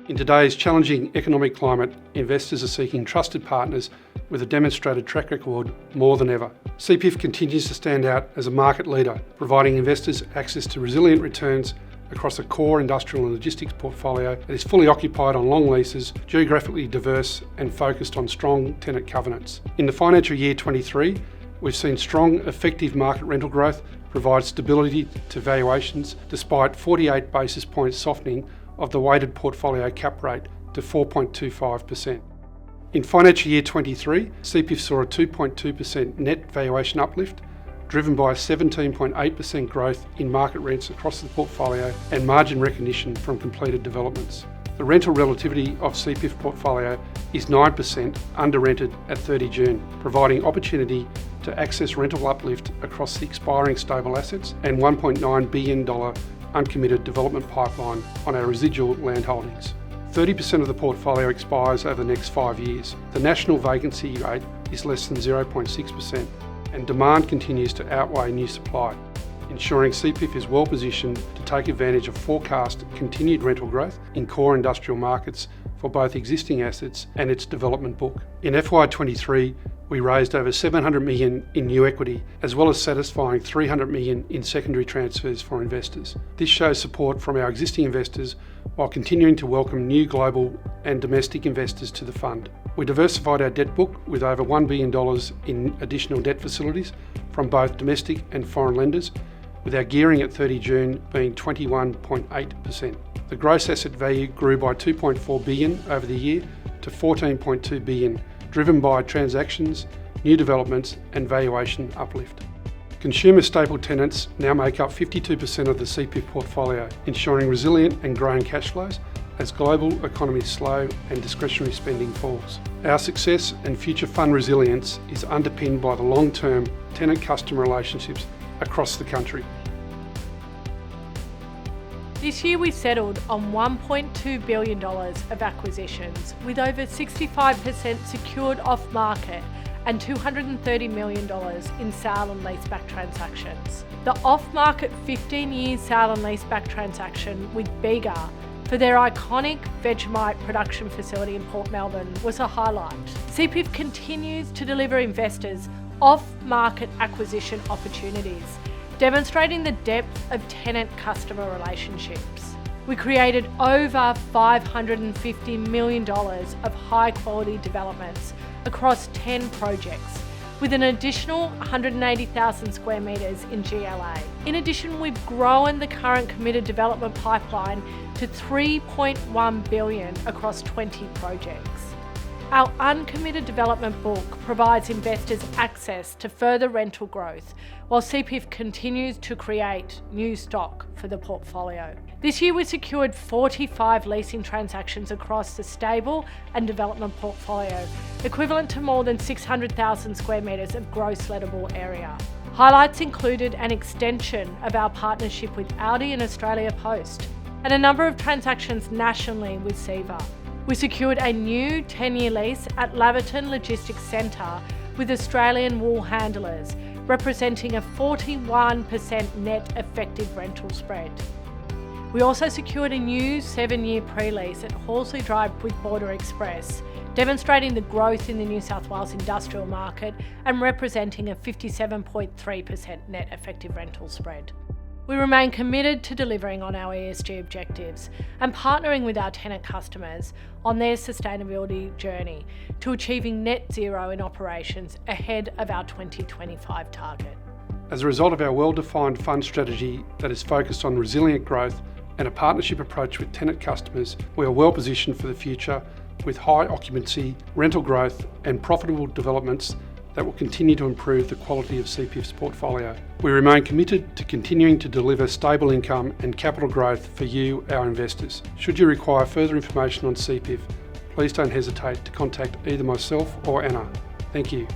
In today's challenging economic climate, investors are seeking trusted partners with a demonstrated track record more than ever. CPIF continues to stand out as a market leader, providing investors access to resilient returns across a core industrial and logistics portfolio that is fully occupied on long leases, geographically diverse and focused on strong tenant covenants. In the financial year 23, we've seen strong effective market rental growth provide stability to valuations despite 48 basis points softening of the weighted portfolio cap rate to 4.25%. In financial year 23, CPIF saw a 2.2% net valuation uplift, driven by a 17.8% growth in market rents across the portfolio and margin recognition from completed developments. The rental relativity of CPIF portfolio is 9% under-rented at 30 June, providing opportunity to access rental uplift across the expiring stable assets and $1.9 billion uncommitted development pipeline on our residual land holdings. 30% of the portfolio expires over the next 5 years. The national vacancy rate is less than 0.6%, and demand continues to outweigh new supply, ensuring CPIF is well positioned to take advantage of forecast continued rental growth in core industrial markets for both existing assets and its development book. In FY23, we raised over $700 million in new equity, as well as satisfying $300 million in secondary transfers for investors. This shows support from our existing investors while continuing to welcome new global and domestic investors to the fund. We diversified our debt book with over $1 billion in additional debt facilities from both domestic and foreign lenders, with our gearing at 30 June being 21.8%. The gross asset value grew by $2.4 billion over the year to $14.2 billion, driven by transactions, new developments and valuation uplift. Consumer staple tenants now make up 52% of the CPIF portfolio, ensuring resilient and growing cash flows as global economies slow and discretionary spending falls. Our success and future fund resilience is underpinned by the long-term tenant-customer relationships across the country. This year we settled on $1.2 billion of acquisitions, with over 65% secured off-market and $230 million in sale and leaseback transactions. The off-market 15-year sale and leaseback transaction with Bega for their iconic Vegemite production facility in Port Melbourne was a highlight. CPIF continues to deliver investors off-market acquisition opportunities, demonstrating the depth of tenant-customer relationships. We created over $550 million of high-quality developments across 10 projects, with an additional 180,000 square metres in GLA. In addition, we've grown the current committed development pipeline to $3.1 billion across 20 projects. Our uncommitted development book provides investors access to further rental growth, while CPIF continues to create new stock for the portfolio. This year we secured 45 leasing transactions across the stable and development portfolio, equivalent to more than 600,000 square metres of gross lettable area. Highlights included an extension of our partnership with Audi and Australia Post, and a number of transactions nationally with Seva. We secured a new 10-year lease at Laverton Logistics Centre with Australian wool handlers, representing a 41% net effective rental spread. We also secured a new 7-year pre-lease at Horsley Drive with Border Express, demonstrating the growth in the New South Wales industrial market and representing a 57.3% net effective rental spread. We remain committed to delivering on our ESG objectives and partnering with our tenant customers on their sustainability journey to achieving net zero in operations ahead of our 2025 target. As a result of our well-defined fund strategy that is focused on resilient growth and a partnership approach with tenant customers, we are well positioned for the future with high occupancy, rental growth and profitable developments that will continue to improve the quality of CPIF's portfolio. We remain committed to continuing to deliver stable income and capital growth for you, our investors. Should you require further information on CPIF, please don't hesitate to contact either myself or Anna. Thank you.